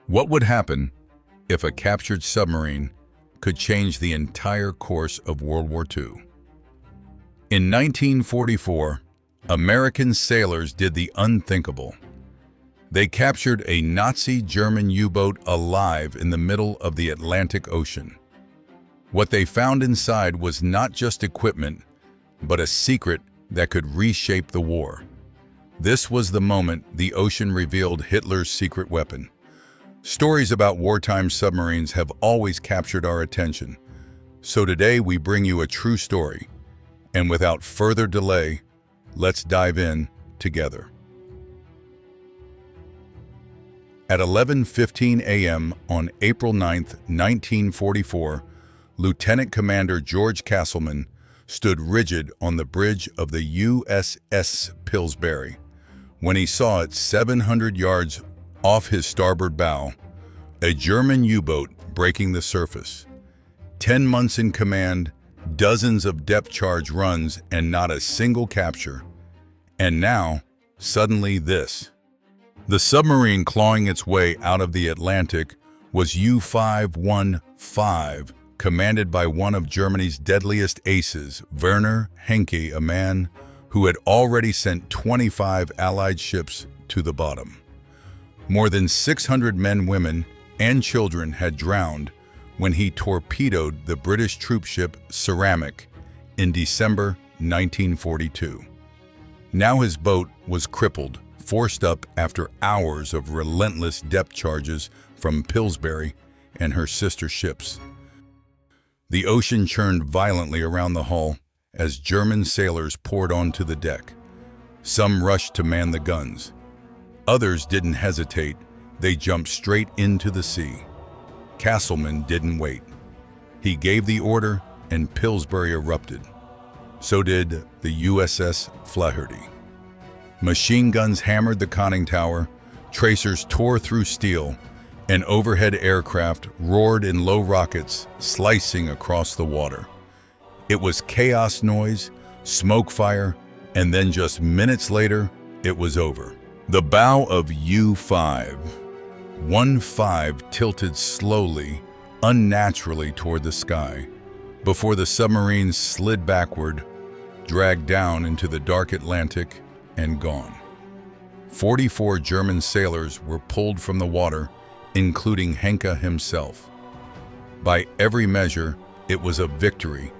What would happen if a captured submarine could change the entire course of World War II? In 1944, American sailors did the unthinkable. They captured a Nazi German U-boat alive in the middle of the Atlantic Ocean. What they found inside was not just equipment, but a secret that could reshape the war. This was the moment the ocean revealed Hitler's secret weapon. Stories about wartime submarines have always captured our attention. So today we bring you a true story. And without further delay, let's dive in together. At 11:15 a.m. on April 9, 1944, Lieutenant Commander George Castleman stood rigid on the bridge of the USS Pillsbury when he saw it 700 yards off his starboard bow, a German U-boat breaking the surface. 10 months in command, dozens of depth charge runs, and not a single capture. And now, suddenly this. The submarine clawing its way out of the Atlantic was U-515, commanded by one of Germany's deadliest aces, Werner Henke, a man who had already sent 25 Allied ships to the bottom. More than 600 men, women, and children had drowned when he torpedoed the British troopship Ceramic in December 1942. Now his boat was crippled, forced up after hours of relentless depth charges from Pillsbury and her sister ships. The ocean churned violently around the hull as German sailors poured onto the deck. Some rushed to man the guns. Others didn't hesitate. They jumped straight into the sea. Castleman didn't wait. He gave the order and Pillsbury erupted. So did the USS Pillsbury. Machine guns hammered the conning tower, tracers tore through steel, and overhead aircraft roared in low rockets, slicing across the water. It was chaos noise, smoke fire, and then just minutes later, it was over. The bow of U-515 tilted slowly, unnaturally toward the sky, before the submarine slid backward, dragged down into the dark Atlantic, and gone. 44 German sailors were pulled from the water, including Henke himself. By every measure, it was a victory,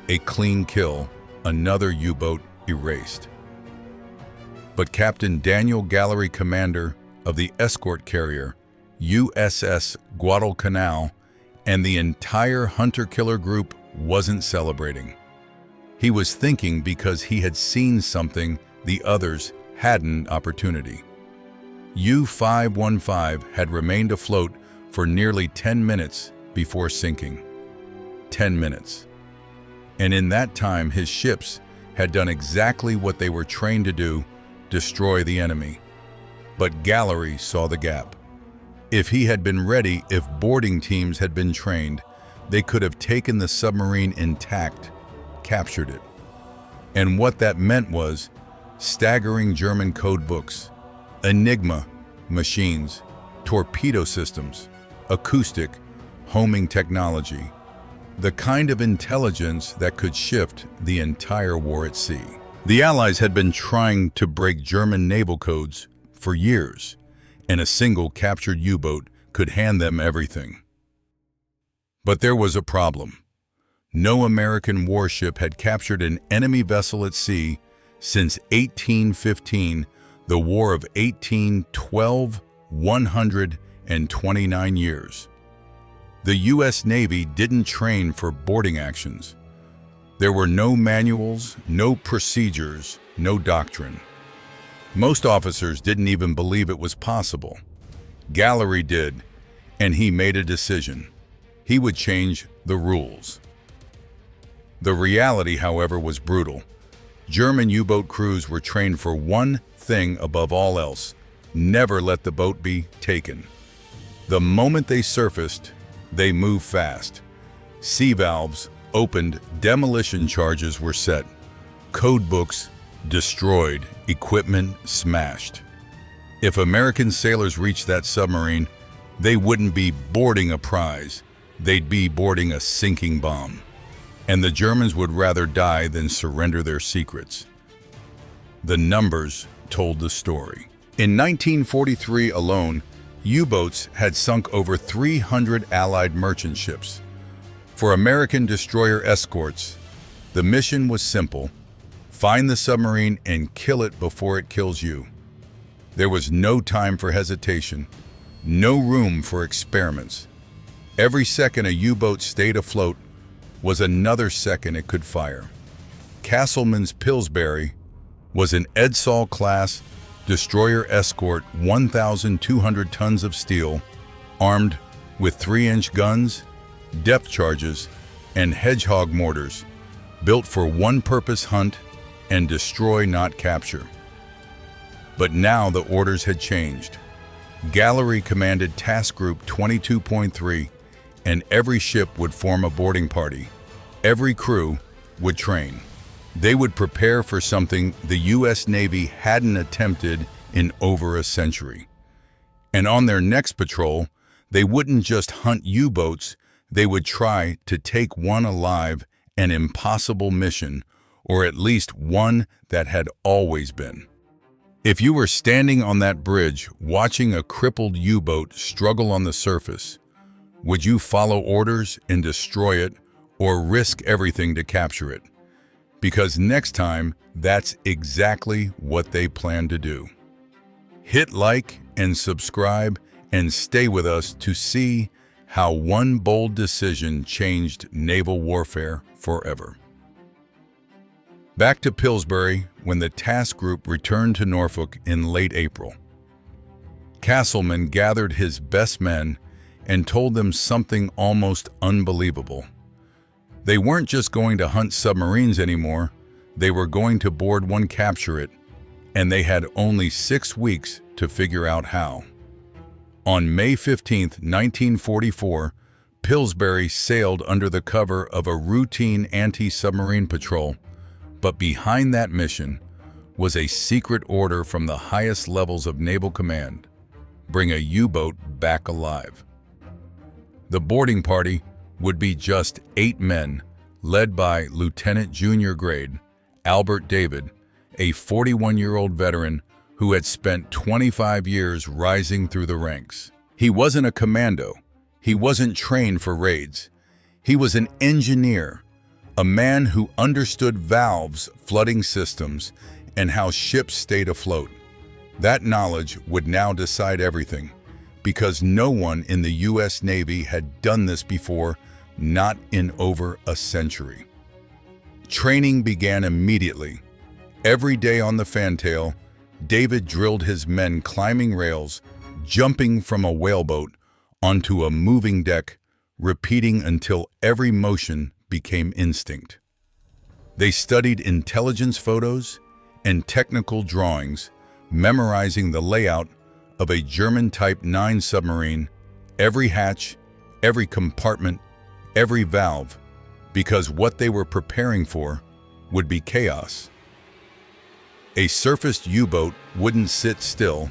a clean kill, another U-boat erased. But Captain Daniel Gallery, commander of the escort carrier USS Guadalcanal, and the entire hunter-killer group wasn't celebrating. He was thinking because he had seen something the others hadn't. Opportunity. U-515 had remained afloat for nearly 10 minutes before sinking. 10 minutes. And in that time, his ships had done exactly what they were trained to do, destroy the enemy. But Gallery saw the gap. If he had been ready, if boarding teams had been trained, they could have taken the submarine intact, captured it. And what that meant was staggering German code books, Enigma machines, torpedo systems, acoustic, homing technology, the kind of intelligence that could shift the entire war at sea. The Allies had been trying to break German naval codes for years, and a single captured U-boat could hand them everything. But there was a problem. No American warship had captured an enemy vessel at sea since 1815, the War of 1812, 129 years. The U.S. Navy didn't train for boarding actions. There were no manuals, no procedures, no doctrine. Most officers didn't even believe it was possible. Gallery did, and he made a decision. He would change the rules. The reality, however, was brutal. German U-boat crews were trained for one thing above all else: never let the boat be taken. The moment they surfaced, they moved fast. Sea valves opened, demolition charges were set, code books destroyed, equipment smashed. If American sailors reached that submarine, They wouldn't be boarding a prize, they'd be boarding a sinking bomb. And the Germans would rather die than surrender their secrets. The numbers told the story. In 1943 alone, U-boats had sunk over 300 Allied merchant ships. For American destroyer escorts, the mission was simple: find the submarine and kill it before it kills you. There was no time for hesitation, no room for experiments. Every second a U-boat stayed afloat was another second it could fire. Castleman's Pillsbury was an Edsall-class destroyer escort, 1,200 tons of steel, armed with 3-inch guns, depth charges, and hedgehog mortars, built for one purpose: hunt and destroy, not capture. But now the orders had changed. Gallery commanded Task Group 22.3, and every ship would form a boarding party. Every crew would train. They would prepare for something the U.S. Navy hadn't attempted in over a century. And on their next patrol, they wouldn't just hunt U-boats, they would try to take one alive, an impossible mission, or at least one that had always been. If you were standing on that bridge watching a crippled U-boat struggle on the surface, would you follow orders and destroy it, or risk everything to capture it? Because next time, that's exactly what they plan to do. Hit like and subscribe and stay with us to see how one bold decision changed naval warfare forever. Back to Pillsbury when the task group returned to Norfolk in late April. Castleman gathered his best men and told them something almost unbelievable. They weren't just going to hunt submarines anymore, they were going to board one, capture it, and they had only 6 weeks to figure out how. On May 15, 1944, Pillsbury sailed under the cover of a routine anti-submarine patrol, but behind that mission was a secret order from the highest levels of Naval Command: bring a U-boat back alive. The boarding party would be just 8 men, led by Lieutenant Junior Grade Albert David, a 41-year-old veteran who had spent 25 years rising through the ranks. He wasn't a commando. He wasn't trained for raids. He was an engineer, a man who understood valves, flooding systems, and how ships stayed afloat. That knowledge would now decide everything, because no one in the U.S. Navy had done this before, not in over a century. Training began immediately. Every day on the fantail, David drilled his men climbing rails, jumping from a whaleboat onto a moving deck, repeating until every motion became instinct. They studied intelligence photos and technical drawings, memorizing the layout of a German Type 9 submarine, every hatch, every compartment, every valve, because what they were preparing for would be chaos. A surfaced U-boat wouldn't sit still.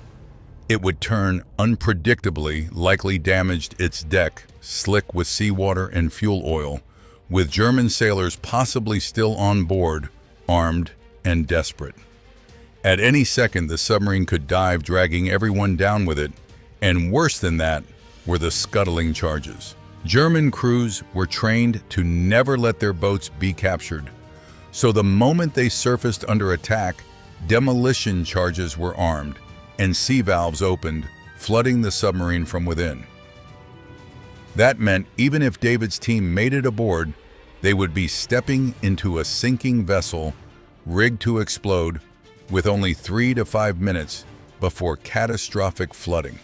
It would turn unpredictably, likely damaged its deck, slick with seawater and fuel oil, with German sailors possibly still on board, armed and desperate. At any second, the submarine could dive, dragging everyone down with it, and worse than that were the scuttling charges. German crews were trained to never let their boats be captured, so the moment they surfaced under attack, demolition charges were armed, and sea valves opened, flooding the submarine from within. That meant even if David's team made it aboard, they would be stepping into a sinking vessel rigged to explode with only 3 to 5 minutes before catastrophic flooding.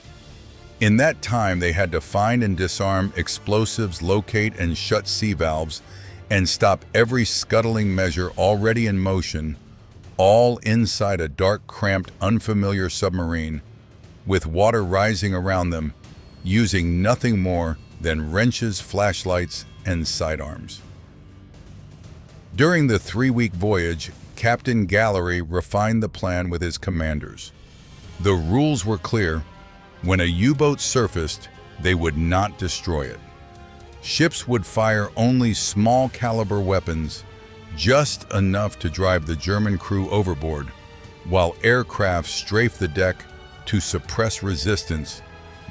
In that time, they had to find and disarm explosives, locate and shut sea valves, and stop every scuttling measure already in motion, all inside a dark, cramped, unfamiliar submarine, with water rising around them, using nothing more than wrenches, flashlights, and sidearms. During the 3-week voyage, Captain Gallery refined the plan with his commanders. The rules were clear. When a U-boat surfaced, they would not destroy it. Ships would fire only small caliber weapons, just enough to drive the German crew overboard, while aircraft strafed the deck to suppress resistance,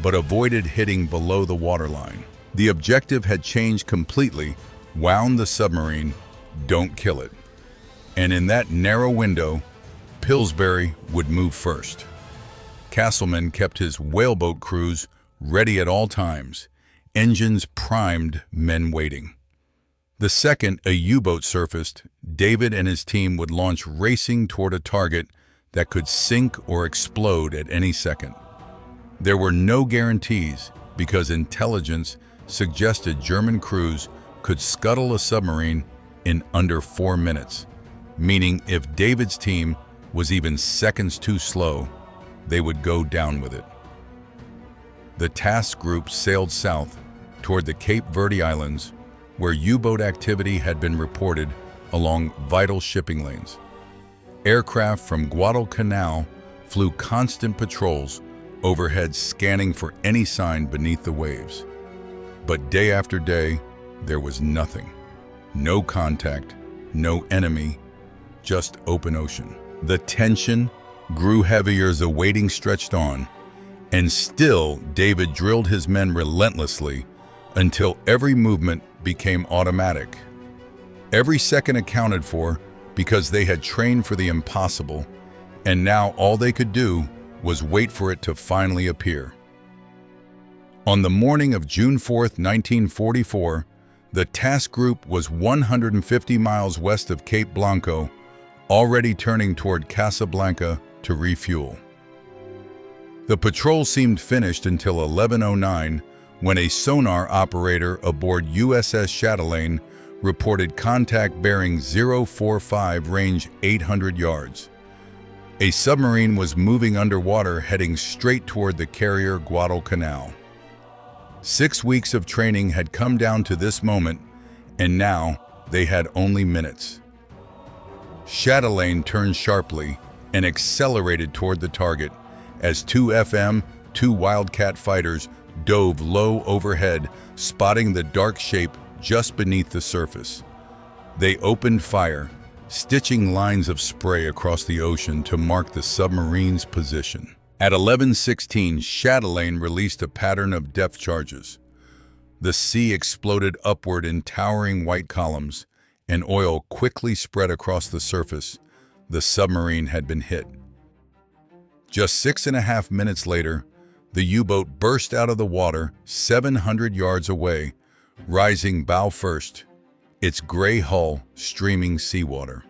but avoided hitting below the waterline. The objective had changed completely: wound the submarine, don't kill it. And in that narrow window, Pillsbury would move first. Castleman kept his whaleboat crews ready at all times, engines primed, men waiting. The second a U-boat surfaced, David and his team would launch racing toward a target that could sink or explode at any second. There were no guarantees because intelligence suggested German crews could scuttle a submarine in under 4 minutes, meaning if David's team was even seconds too slow, they would go down with it. The task group sailed south toward the Cape Verde Islands, where U-boat activity had been reported along vital shipping lanes. Aircraft from Guadalcanal flew constant patrols overhead, scanning for any sign beneath the waves. But day after day, there was nothing. No contact, no enemy, just open ocean. The tension grew heavier as the waiting stretched on, and still David drilled his men relentlessly until every movement became automatic. Every second accounted for because they had trained for the impossible, and now all they could do was wait for it to finally appear. On the morning of June 4th, 1944, the task group was 150 miles west of Cape Blanco, already turning toward Casablanca to refuel. The patrol seemed finished until 11:09, when a sonar operator aboard USS Chatelaine reported contact bearing 045, range 800 yards. A submarine was moving underwater, heading straight toward the carrier Guadalcanal. 6 weeks of training had come down to this moment, and now they had only minutes. Chatelaine turned sharply and accelerated toward the target as two Wildcat fighters dove low overhead, spotting the dark shape just beneath the surface. They opened fire, stitching lines of spray across the ocean to mark the submarine's position. At 11:16, Chatelaine released a pattern of depth charges. The sea exploded upward in towering white columns, and oil quickly spread across the surface. The submarine had been hit. Just 6.5 minutes later, the U-boat burst out of the water 700 yards away, rising bow first, its gray hull streaming seawater.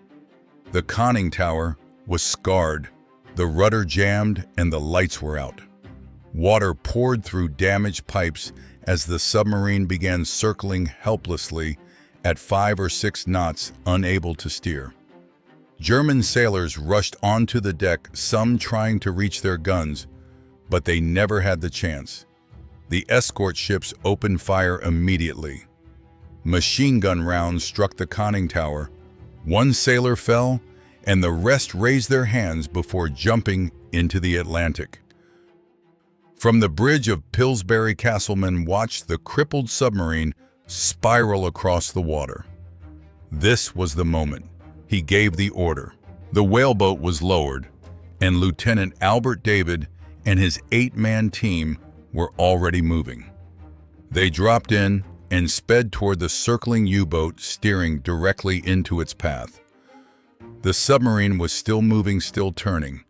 The conning tower was scarred, the rudder jammed, and the lights were out. Water poured through damaged pipes as the submarine began circling helplessly at 5 or 6 knots, unable to steer. German sailors rushed onto the deck, some trying to reach their guns, but they never had the chance. The escort ships opened fire immediately. Machine gun rounds struck the conning tower. One sailor fell, and the rest raised their hands before jumping into the Atlantic. From the bridge of Pillsbury, Castleman watched the crippled submarine spiral across the water. This was the moment. He gave the order. The whaleboat was lowered, and Lieutenant Albert David and his 8-man team were already moving. They dropped in and sped toward the circling U-boat, steering directly into its path. The submarine was still moving, still turning.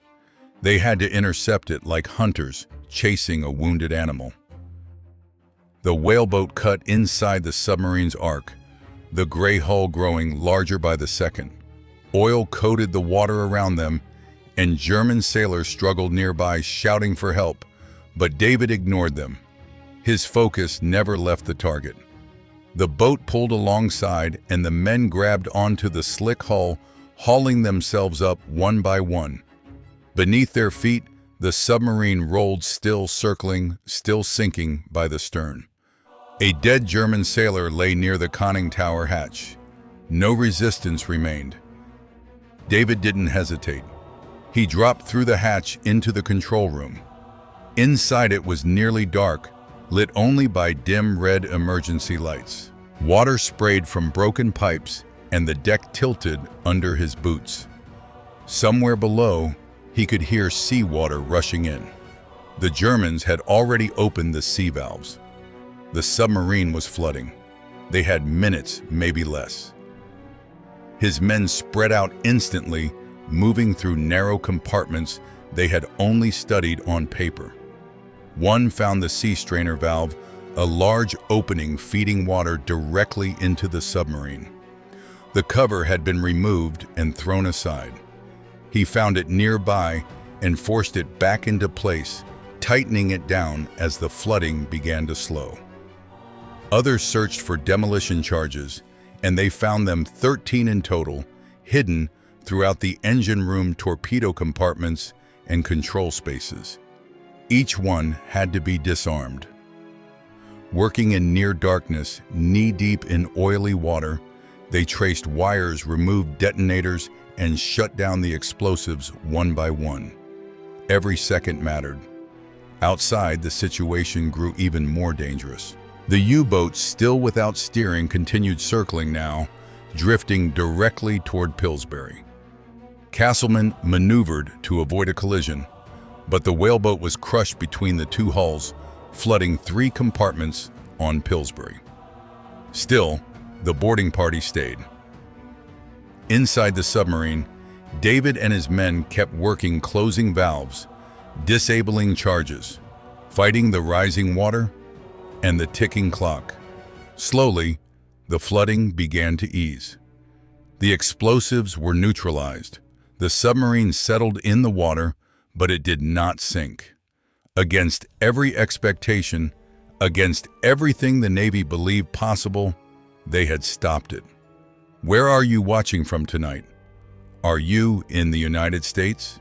They had to intercept it like hunters chasing a wounded animal. The whaleboat cut inside the submarine's arc, the gray hull growing larger by the second. Oil coated the water around them, and German sailors struggled nearby, shouting for help, but David ignored them. His focus never left the target. The boat pulled alongside, and the men grabbed onto the slick hull, hauling themselves up one by one. Beneath their feet, the submarine rolled, still circling, still sinking by the stern. A dead German sailor lay near the conning tower hatch. No resistance remained. David didn't hesitate. He dropped through the hatch into the control room. Inside it was nearly dark, lit only by dim red emergency lights. Water sprayed from broken pipes and the deck tilted under his boots. Somewhere below, he could hear seawater rushing in. The Germans had already opened the sea valves. The submarine was flooding. They had minutes, maybe less. His men spread out instantly, moving through narrow compartments they had only studied on paper. One found the sea strainer valve, a large opening feeding water directly into the submarine. The cover had been removed and thrown aside. He found it nearby and forced it back into place, tightening it down as the flooding began to slow. Others searched for demolition charges, and they found them 13 in total, hidden throughout the engine room torpedo compartments and control spaces. Each one had to be disarmed. Working in near darkness, knee-deep in oily water, they traced wires, removed detonators, and shut down the explosives one by one. Every second mattered. Outside, the situation grew even more dangerous. The U-boat, still without steering, continued circling now, drifting directly toward Pillsbury. Castleman maneuvered to avoid a collision, but the whaleboat was crushed between the two hulls, flooding 3 compartments on Pillsbury. Still, the boarding party stayed. Inside the submarine, David and his men kept working, closing valves, disabling charges, fighting the rising water and the ticking clock. Slowly, the flooding began to ease. The explosives were neutralized. The submarine settled in the water, but it did not sink. Against every expectation, against everything the Navy believed possible, they had stopped it. Where are you watching from tonight? Are you in the United States,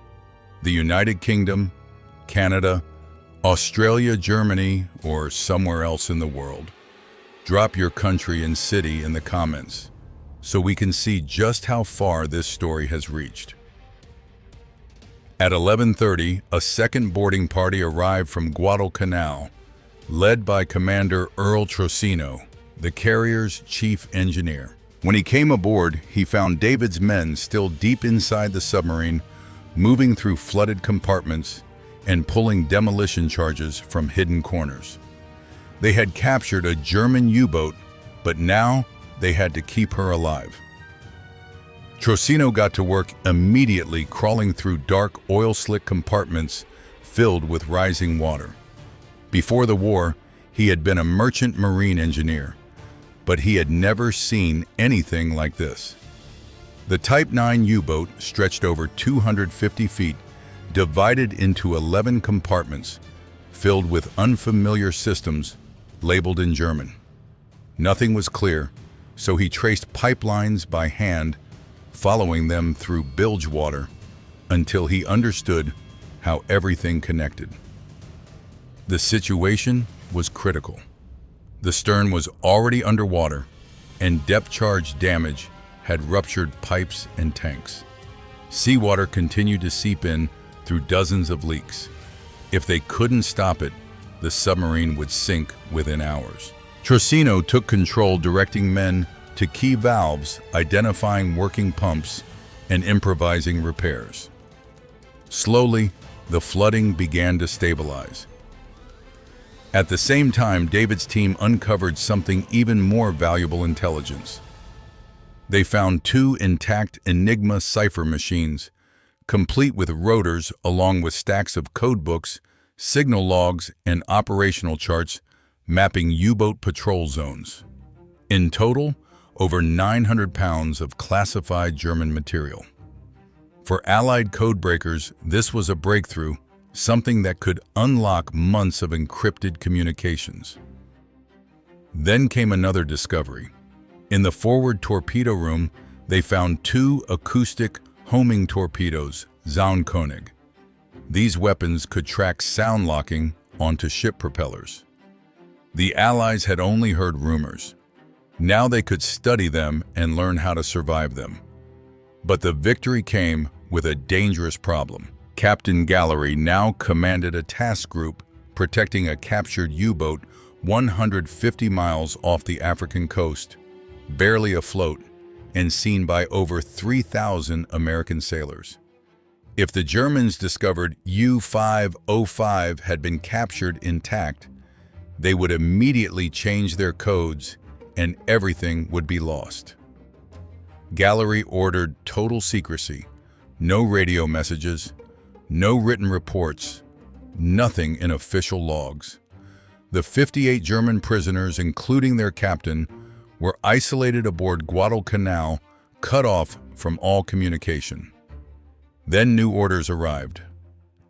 the United Kingdom, Canada, Australia, Germany, or somewhere else in the world? Drop your country and city in the comments so we can see just how far this story has reached. At 11:30, a second boarding party arrived from Guadalcanal, led by Commander Earl Trocino, the carrier's chief engineer. When he came aboard, he found David's men still deep inside the submarine, moving through flooded compartments and pulling demolition charges from hidden corners. They had captured a German U-boat, but now they had to keep her alive. Trocino got to work immediately, crawling through dark, oil-slick compartments filled with rising water. Before the war, he had been a merchant marine engineer, but he had never seen anything like this. The Type 9 U-boat stretched over 250 feet, divided into 11 compartments, filled with unfamiliar systems labeled in German. Nothing was clear, so he traced pipelines by hand, following them through bilge water until he understood how everything connected. The situation was critical. The stern was already underwater, and depth charge damage had ruptured pipes and tanks. Seawater continued to seep in through dozens of leaks. If they couldn't stop it, the submarine would sink within hours. Trocino took control, directing men to key valves, identifying working pumps, and improvising repairs. Slowly, the flooding began to stabilize. At the same time, David's team uncovered something even more valuable: intelligence. They found 2 intact Enigma cipher machines, complete with rotors along with stacks of code books, signal logs, and operational charts mapping U-boat patrol zones. In total, over 900 pounds of classified German material. For Allied codebreakers, this was a breakthrough, something that could unlock months of encrypted communications. Then came another discovery. In the forward torpedo room, they found 2 acoustic homing torpedoes, Zaunkönig. These weapons could track sound locking onto ship propellers. The Allies had only heard rumors. Now they could study them and learn how to survive them. But the victory came with a dangerous problem. Captain Gallery now commanded a task group protecting a captured U-boat 150 miles off the African coast, barely afloat, and seen by over 3,000 American sailors. If the Germans discovered U-505 had been captured intact, they would immediately change their codes and everything would be lost. Gallery ordered total secrecy, no radio messages, no written reports, nothing in official logs. The 58 German prisoners, including their captain, were isolated aboard Guadalcanal, cut off from all communication. Then new orders arrived.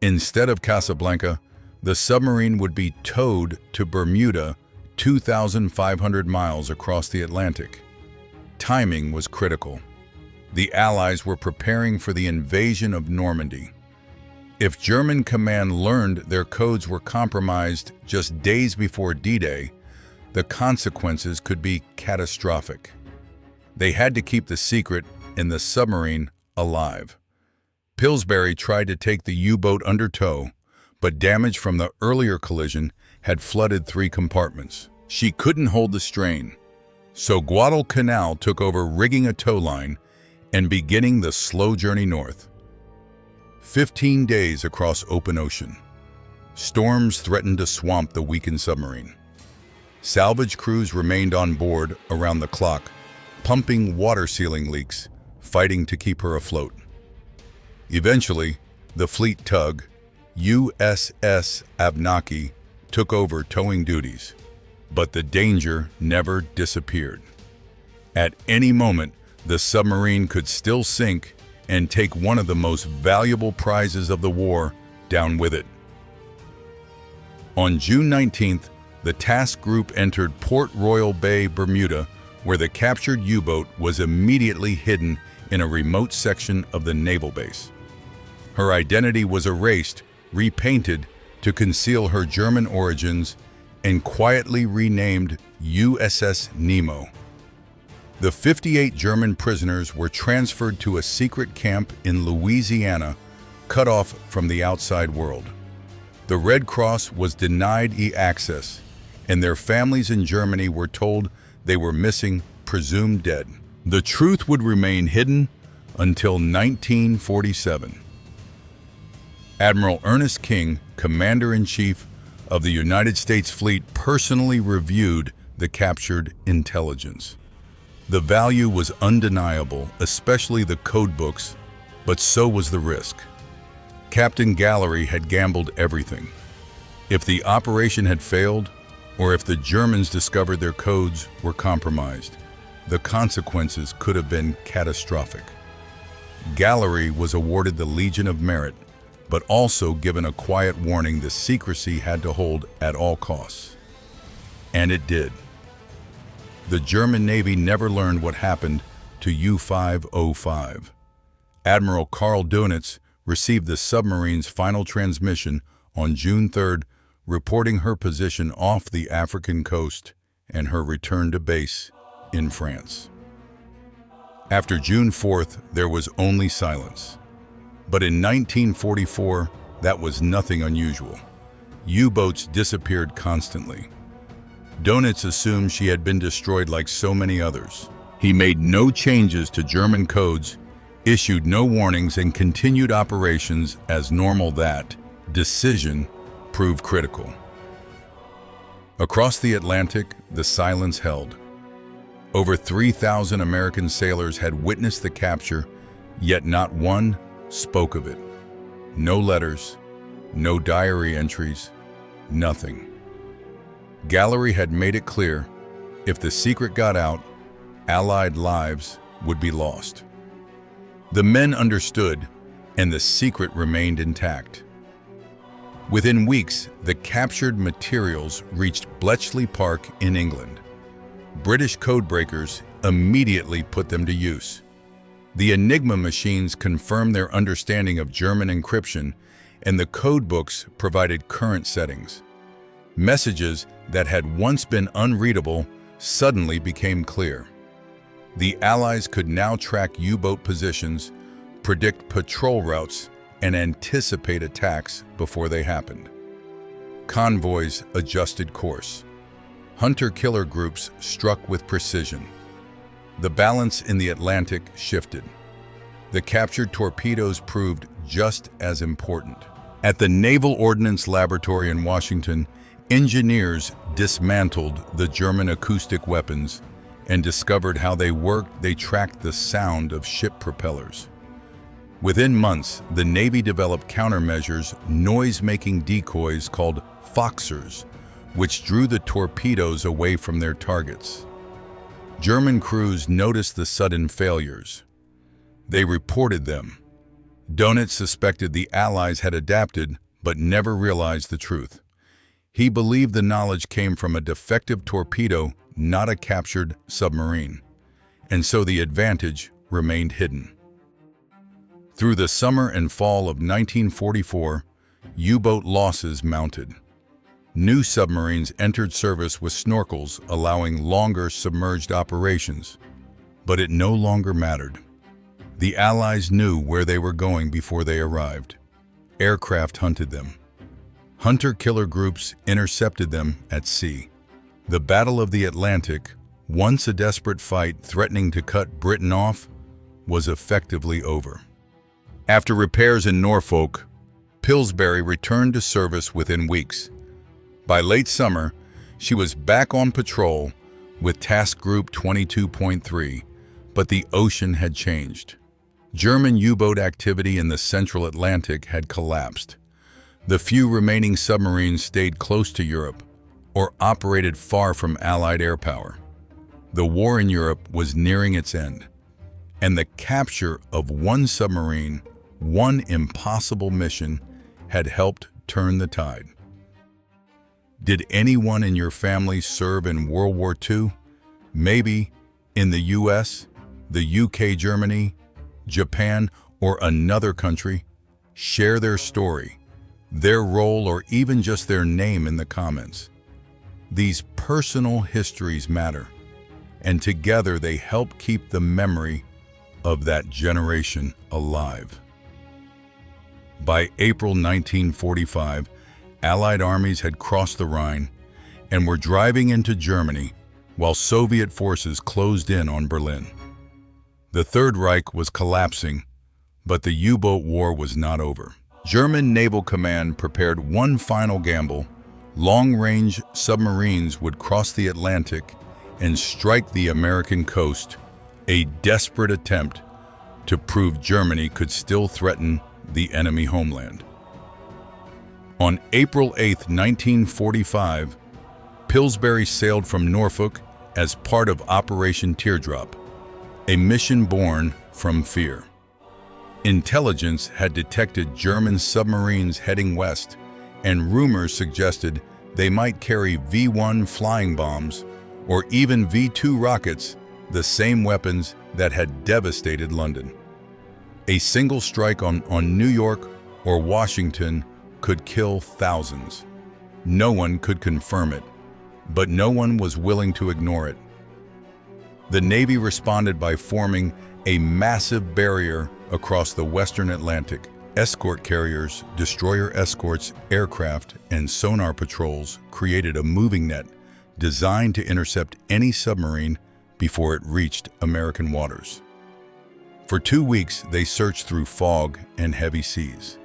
Instead of Casablanca, the submarine would be towed to Bermuda, 2,500 miles across the Atlantic. Timing was critical. The Allies were preparing for the invasion of Normandy. If German command learned their codes were compromised just days before D-Day, the consequences could be catastrophic. They had to keep the secret in the submarine alive. Pillsbury tried to take the U-boat under tow, but damage from the earlier collision had flooded 3 compartments. She couldn't hold the strain, so Guadalcanal took over rigging a tow line and beginning the slow journey north. 15 days across open ocean. Storms threatened to swamp the weakened submarine. Salvage crews remained on board around the clock, pumping water sealing leaks, fighting to keep her afloat. Eventually, the fleet tug, USS Abnaki, took over towing duties, but the danger never disappeared. At any moment, the submarine could still sink and take one of the most valuable prizes of the war down with it. On June 19th, the task group entered Port Royal Bay, Bermuda, where the captured U-boat was immediately hidden in a remote section of the naval base. Her identity was erased, repainted to conceal her German origins, and quietly renamed USS Nemo. The 58 German prisoners were transferred to a secret camp in Louisiana, cut off from the outside world. The Red Cross was denied access, and their families in Germany were told they were missing, presumed dead. The truth would remain hidden until 1947. Admiral Ernest King, Commander-in-Chief of the United States Fleet, personally reviewed the captured intelligence. The value was undeniable, especially the code books, but so was the risk. Captain Gallery had gambled everything. If the operation had failed, or if the Germans discovered their codes were compromised, the consequences could have been catastrophic. Gallery was awarded the Legion of Merit, but also given a quiet warning the secrecy had to hold at all costs. And it did. The German Navy never learned what happened to U-505. Admiral Karl Dönitz received the submarine's final transmission on June 3rd, reporting her position off the African coast and her return to base in France. After June 4th, there was only silence. But in 1944, that was nothing unusual. U-boats disappeared constantly. Dönitz assumed she had been destroyed like so many others. He made no changes to German codes, issued no warnings, and continued operations as normal. That decision proved critical. Across the Atlantic, the silence held. Over 3,000 American sailors had witnessed the capture, yet not one spoke of it. No letters, no diary entries, nothing. Gallery had made it clear, if the secret got out, Allied lives would be lost. The men understood, and the secret remained intact. Within weeks, the captured materials reached Bletchley Park in England. British codebreakers immediately put them to use. The Enigma machines confirmed their understanding of German encryption, and the code books provided current settings. Messages that had once been unreadable suddenly became clear. The Allies could now track U-boat positions, predict patrol routes, and anticipate attacks before they happened. Convoys adjusted course. Hunter-killer groups struck with precision. The balance in the Atlantic shifted. The captured torpedoes proved just as important. At the Naval Ordnance Laboratory in Washington, engineers dismantled the German acoustic weapons and discovered how they worked. They tracked the sound of ship propellers. Within months, the Navy developed countermeasures, noise-making decoys called Foxers, which drew the torpedoes away from their targets. German crews noticed the sudden failures. They reported them. Donat suspected the Allies had adapted, but never realized the truth. He believed the knowledge came from a defective torpedo, not a captured submarine, and so the advantage remained hidden. Through the summer and fall of 1944, U-boat losses mounted. New submarines entered service with snorkels, allowing longer submerged operations. But it no longer mattered. The Allies knew where they were going before they arrived. Aircraft hunted them. Hunter-killer groups intercepted them at sea. The Battle of the Atlantic, once a desperate fight threatening to cut Britain off, was effectively over. After repairs in Norfolk, Pillsbury returned to service within weeks. By late summer, she was back on patrol with Task Group 22.3, but the ocean had changed. German U-boat activity in the central Atlantic had collapsed. The few remaining submarines stayed close to Europe or operated far from Allied air power. The war in Europe was nearing its end, and the capture of one submarine, one impossible mission, had helped turn the tide. Did anyone in your family serve in World War II? Maybe in the US, the UK, Germany, Japan, or another country? Share their story, their role, or even just their name in the comments. These personal histories matter, and together they help keep the memory of that generation alive. By April 1945, Allied armies had crossed the Rhine and were driving into Germany while Soviet forces closed in on Berlin. The Third Reich was collapsing, but the U-boat war was not over. German Naval Command prepared one final gamble. Long-range submarines would cross the Atlantic and strike the American coast, a desperate attempt to prove Germany could still threaten the enemy homeland. On April 8, 1945, Pillsbury sailed from Norfolk as part of Operation Teardrop, a mission born from fear. Intelligence had detected German submarines heading west, and rumors suggested they might carry V-1 flying bombs or even V-2 rockets, the same weapons that had devastated London. A single strike on New York or Washington could kill thousands. No one could confirm it, but no one was willing to ignore it. The Navy responded by forming a massive barrier across the Western Atlantic. Escort carriers, destroyer escorts, aircraft, and sonar patrols created a moving net designed to intercept any submarine before it reached American waters. For 2 weeks, they searched through fog and heavy seas.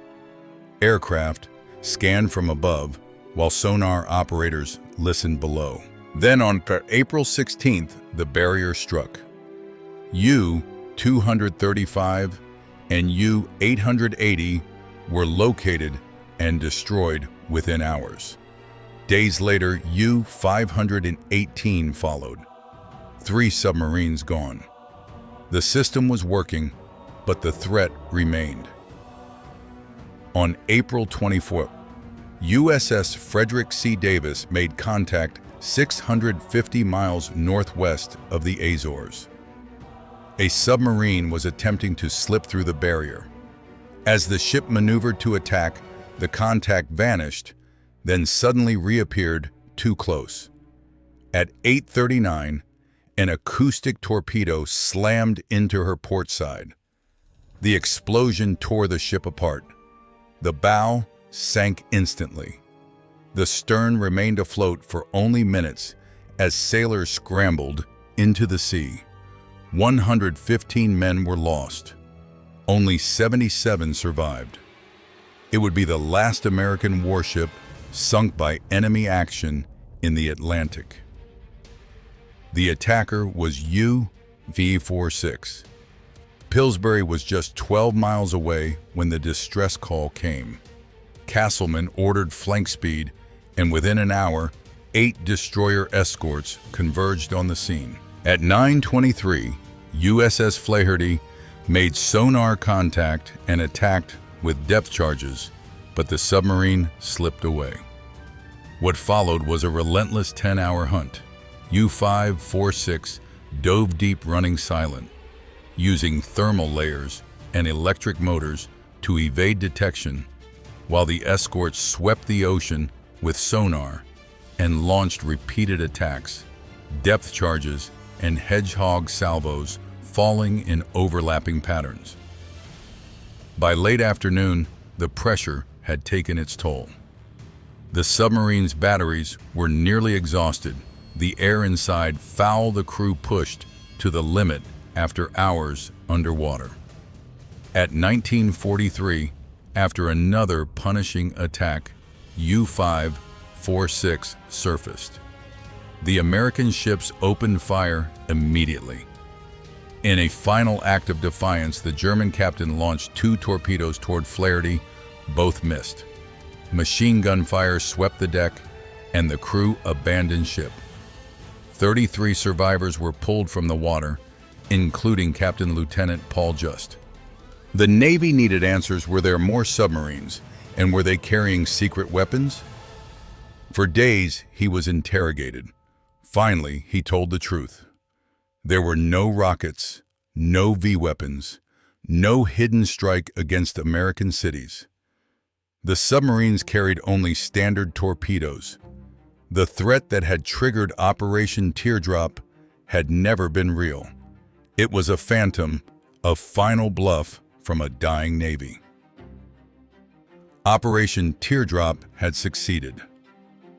Aircraft scanned from above, while sonar operators listened below. Then on April 16th, the barrier struck. U-235 and U-880 were located and destroyed within hours. Days later, U-518 followed. 3 submarines gone. The system was working, but the threat remained. On April 24th, USS Frederick C. Davis made contact 650 miles northwest of the Azores. A submarine was attempting to slip through the barrier. As the ship maneuvered to attack, the contact vanished, then suddenly reappeared too close. At 8:39, an acoustic torpedo slammed into her port side. The explosion tore the ship apart. The bow sank instantly. The stern remained afloat for only minutes as sailors scrambled into the sea. 115 men were lost. Only 77 survived. It would be the last American warship sunk by enemy action in the Atlantic. The attacker was UV-46. Pillsbury was just 12 miles away when the distress call came. Castleman ordered flank speed, and within an hour, 8 destroyer escorts converged on the scene. At 9:23, USS Flaherty made sonar contact and attacked with depth charges, but the submarine slipped away. What followed was a relentless 10-hour hunt. U-546 dove deep, running silent, using thermal layers and electric motors to evade detection, while the escorts swept the ocean with sonar and launched repeated attacks, depth charges, and hedgehog salvos falling in overlapping patterns. By late afternoon, the pressure had taken its toll. The submarine's batteries were nearly exhausted. The air inside foul, the crew pushed to the limit after hours underwater. At 1943, after another punishing attack, U-546 surfaced. The American ships opened fire immediately. In a final act of defiance, the German captain launched 2 torpedoes toward Flaherty. Both missed. Machine gun fire swept the deck, and the crew abandoned ship. 33 survivors were pulled from the water, including Captain Lieutenant Paul Just. The Navy needed answers. Were there more submarines, and were they carrying secret weapons? For days, he was interrogated. Finally, he told the truth. There were no rockets, no V-weapons, no hidden strike against American cities. The submarines carried only standard torpedoes. The threat that had triggered Operation Teardrop had never been real. It was a phantom, a final bluff from a dying Navy. Operation Teardrop had succeeded.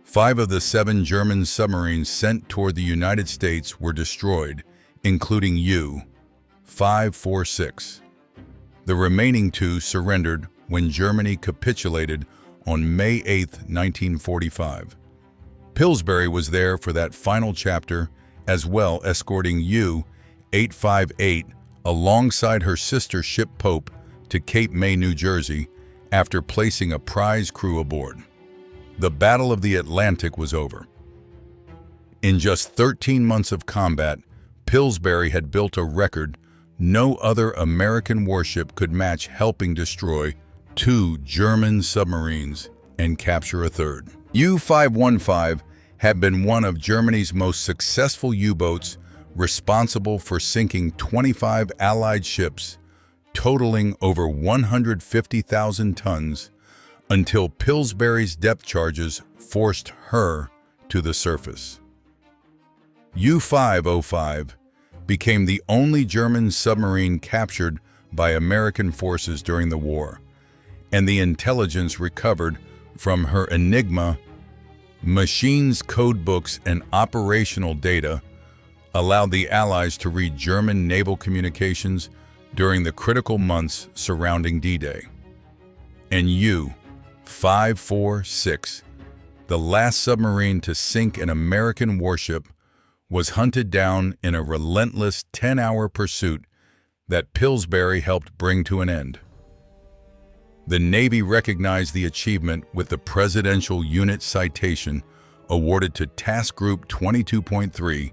5 of the 7 German submarines sent toward the United States were destroyed, including U-546. The remaining 2 surrendered when Germany capitulated on May 8, 1945. Pillsbury was there for that final chapter as well, escorting U-858 alongside her sister ship Pope to Cape May, New Jersey, after placing a prize crew aboard. The Battle of the Atlantic was over. In just 13 months of combat, Pillsbury had built a record no other American warship could match, helping destroy 2 German submarines and capture a third. U-515 had been one of Germany's most successful U-boats, responsible for sinking 25 Allied ships, totaling over 150,000 tons, until Pillsbury's depth charges forced her to the surface. U-505 became the only German submarine captured by American forces during the war, and the intelligence recovered from her Enigma machines, code books, and operational data allowed the Allies to read German naval communications during the critical months surrounding D-Day. And U-546, the last submarine to sink an American warship, was hunted down in a relentless 10-hour pursuit that Pillsbury helped bring to an end. The Navy recognized the achievement with the Presidential Unit Citation awarded to Task Group 22.3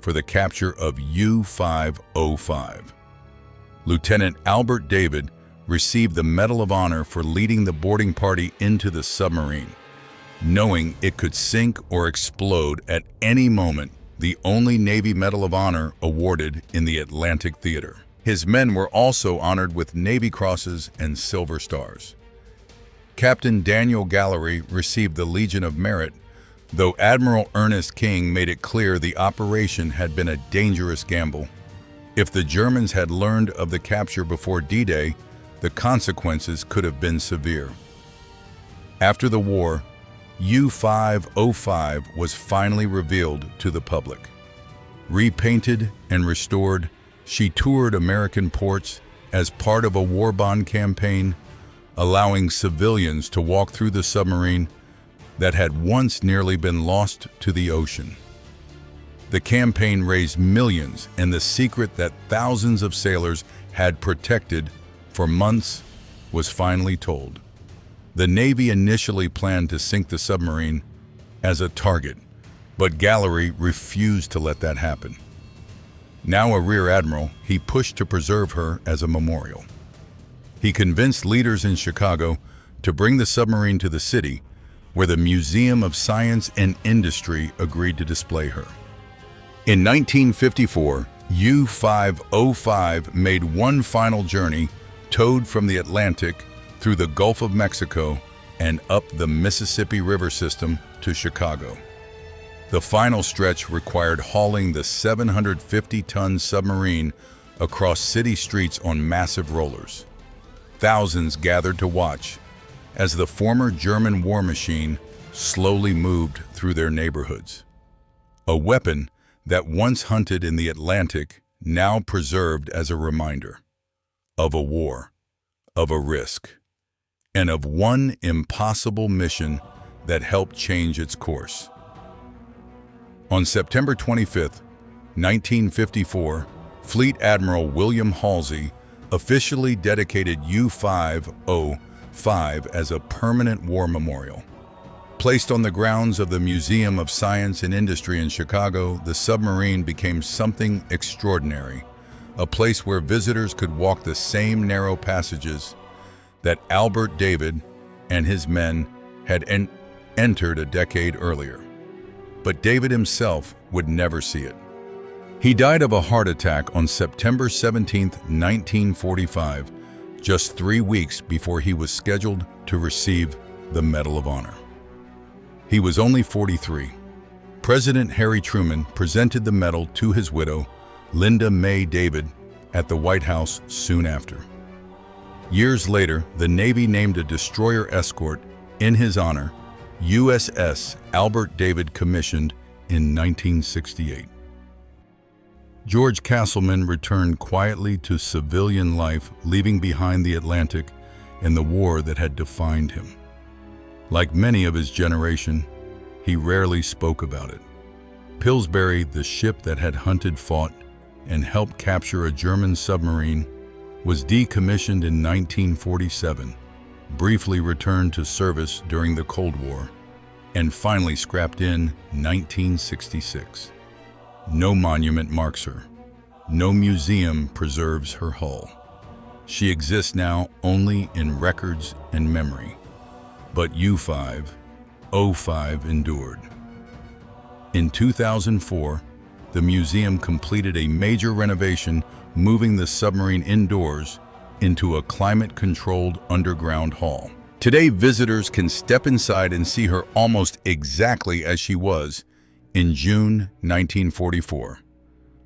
for the capture of U-505. Lieutenant Albert David received the Medal of Honor for leading the boarding party into the submarine, knowing it could sink or explode at any moment, the only Navy Medal of Honor awarded in the Atlantic Theater. His men were also honored with Navy Crosses and Silver Stars. Captain Daniel Gallery received the Legion of Merit, though Admiral Ernest King made it clear the operation had been a dangerous gamble. If the Germans had learned of the capture before D-Day, the consequences could have been severe. After the war, U-505 was finally revealed to the public. Repainted and restored, she toured American ports as part of a war bond campaign, allowing civilians to walk through the submarine that had once nearly been lost to the ocean. The campaign raised millions, and the secret that thousands of sailors had protected for months was finally told. The Navy initially planned to sink the submarine as a target, but Gallery refused to let that happen. Now a rear admiral, he pushed to preserve her as a memorial. He convinced leaders in Chicago to bring the submarine to the city, where the Museum of Science and Industry agreed to display her. In 1954, U-505 made one final journey, towed from the Atlantic through the Gulf of Mexico and up the Mississippi River system to Chicago. The final stretch required hauling the 750-ton submarine across city streets on massive rollers. Thousands gathered to watch as the former German war machine slowly moved through their neighborhoods. A weapon that once hunted in the Atlantic, now preserved as a reminder of a war, of a risk, and of one impossible mission that helped change its course. On September 25, 1954, Fleet Admiral William Halsey officially dedicated U-505 as a permanent war memorial. Placed on the grounds of the Museum of Science and Industry in Chicago, the submarine became something extraordinary, a place where visitors could walk the same narrow passages that Albert David and his men had entered a decade earlier. But David himself would never see it. He died of a heart attack on September 17, 1945, just 3 weeks before he was scheduled to receive the Medal of Honor. He was only 43. President Harry Truman presented the medal to his widow, Linda May David, at the White House soon after. Years later, the Navy named a destroyer escort in his honor, USS Albert David, commissioned in 1968. George Castleman returned quietly to civilian life, leaving behind the Atlantic and the war that had defined him. Like many of his generation, he rarely spoke about it. Pillsbury, the ship that had hunted, fought, and helped capture a German submarine, was decommissioned in 1947, briefly returned to service during the Cold War, and finally scrapped in 1966. No monument marks her. No museum preserves her hull. She exists now only in records and memory. But U-505 endured. In 2004, the museum completed a major renovation, moving the submarine indoors into a climate-controlled underground hall. Today, visitors can step inside and see her almost exactly as she was in June 1944.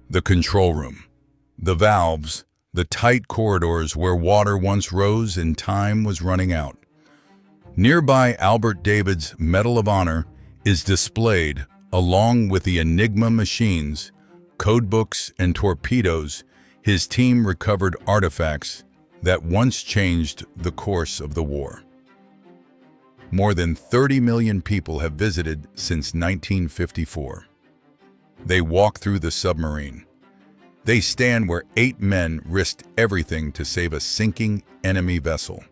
The control room, the valves, the tight corridors where water once rose and time was running out. Nearby, Albert David's Medal of Honor is displayed along with the Enigma machines, codebooks, and torpedoes. His team recovered artifacts that once changed the course of the war. More than 30 million people have visited since 1954. They walk through the submarine. They stand where 8 men risked everything to save a sinking enemy vessel.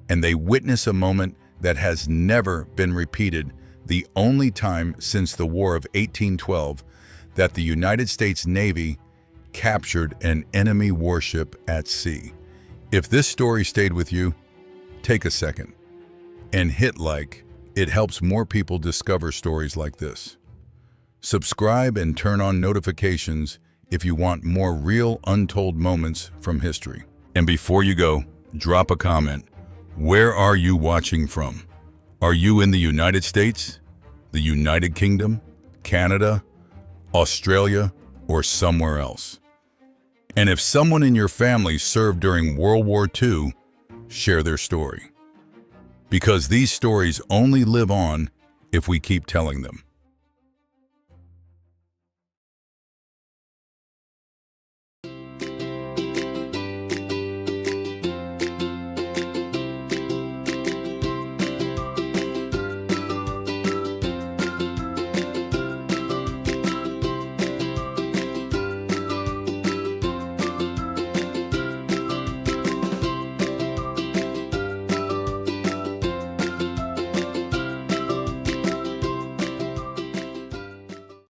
And they witness a moment that has never been repeated, the only time since the War of 1812 that the United States Navy captured an enemy warship at sea. If this story stayed with you, take a second and hit like. It helps more people discover stories like this. Subscribe and turn on notifications if you want more real, untold moments from history. And before you go, drop a comment. Where are you watching from? Are you in the United States, the United Kingdom, Canada, Australia, or somewhere else? And if someone in your family served during World War II, share their story. Because these stories only live on if we keep telling them.